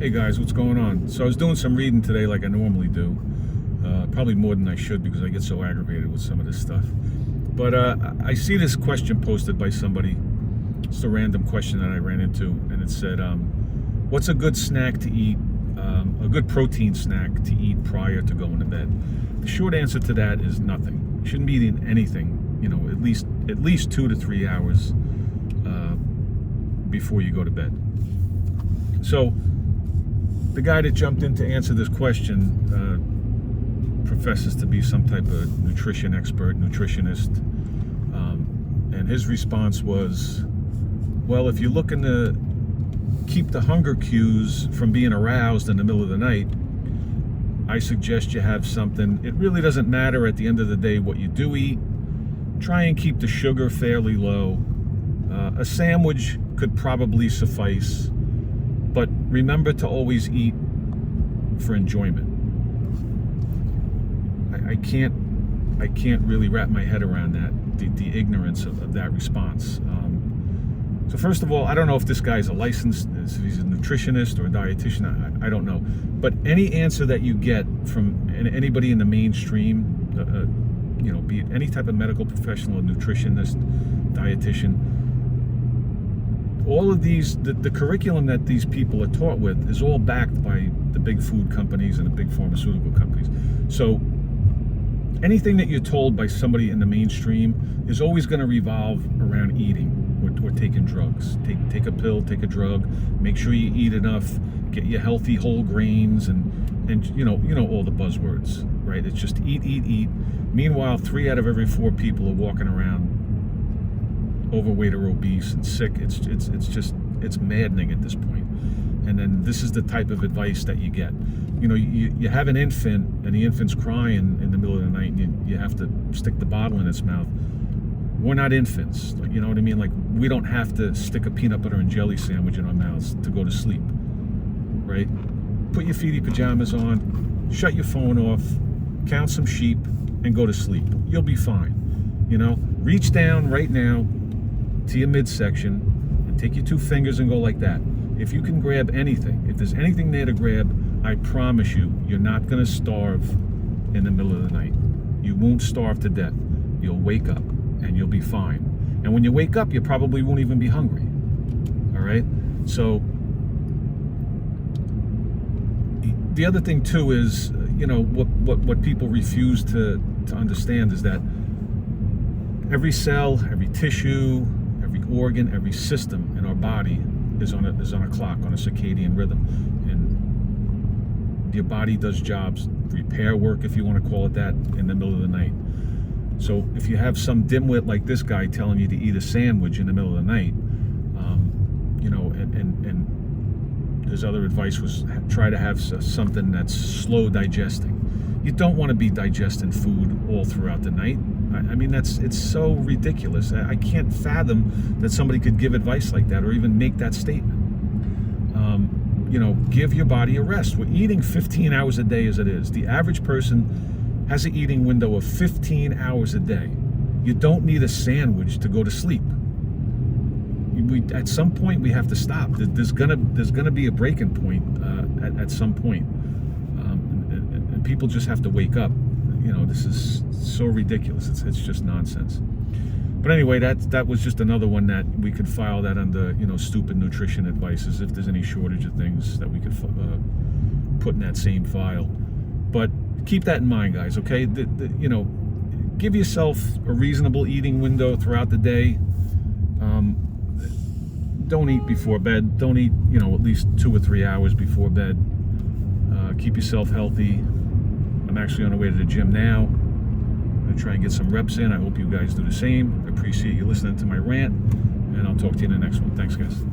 Hey guys, what's going on? So I was doing some reading today like I normally do. Probably more than I should because I get so aggravated with some of this stuff. But I see this question posted by somebody. It's a random question that I ran into, and it said, what's a good snack to eat, a good protein snack to eat prior to going to bed? The short answer to that is nothing. You shouldn't be eating anything, you know, at least 2 to 3 hours before you go to bed. So the guy that jumped in to answer this question professes to be some type of nutrition expert, nutritionist, and his response was, well, if you're looking to keep the hunger cues from being aroused in the middle of the night, I suggest you have something. It really doesn't matter at the end of the day what you do eat. Try and keep the sugar fairly low. A sandwich could probably suffice, but remember to always eat for enjoyment. I can't really wrap my head around that, the ignorance of that response. So first of all, I don't know if this guy's a licensed, if he's a nutritionist or a dietitian, I don't know. But any answer that you get from anybody in the mainstream, you know, be it any type of medical professional, a nutritionist, dietitian, all of these, the curriculum that these people are taught with is all backed by the big food companies and the big pharmaceutical companies. So anything that you're told by somebody in the mainstream is always going to revolve around eating or taking drugs. Take a pill, take a drug, make sure you eat enough, get your healthy whole grains, and you know all the buzzwords, right? It's just eat, eat, eat. Meanwhile, 3 out of every 4 people are walking around overweight or obese and sick. It's maddening at this point. And then this is the type of advice that you get. You know, you have an infant and the infant's crying in the middle of the night, and you have to stick the bottle in its mouth. We're not infants, you know what I mean? Like, we don't have to stick a peanut butter and jelly sandwich in our mouths to go to sleep, right? Put your feety pajamas on, shut your phone off, count some sheep, and go to sleep. You'll be fine. You know, reach down right now to your midsection and take your 2 fingers and go like that. If you can grab anything, if there's anything there to grab, I promise you, you're not going to starve in the middle of the night. You won't starve to death. You'll wake up and you'll be fine. And when you wake up, you probably won't even be hungry. All right? So the other thing too is, you know, what people refuse to understand is that every cell, every tissue, every organ, every system in our body is on a clock, on a circadian rhythm. And your body does jobs, repair work, if you want to call it that, in the middle of the night. So if you have some dimwit like this guy telling you to eat a sandwich in the middle of the night, you know, and his other advice was try to have something that's slow digesting. You don't want to be digesting food all throughout the night. I mean, it's so ridiculous. I can't fathom that somebody could give advice like that or even make that statement. You know, give your body a rest. We're eating 15 hours a day as it is. The average person has an eating window of 15 hours a day. You don't need a sandwich to go to sleep. At some point, we have to stop. There's gonna be a breaking point at some point, and people just have to wake up. You know, this is so ridiculous. It's just nonsense. But anyway, that was just another one that we could file that under, you know, stupid nutrition advices, if there's any shortage of things that we could put in that same file. But keep that in mind, guys, okay? You know, give yourself a reasonable eating window throughout the day. Don't eat before bed. Don't eat, you know, at least 2 or 3 hours before bed. Keep yourself healthy. I'm actually on the way to the gym now. I'm going to try and get some reps in. I hope you guys do the same. I appreciate you listening to my rant, and I'll talk to you in the next one. Thanks, guys.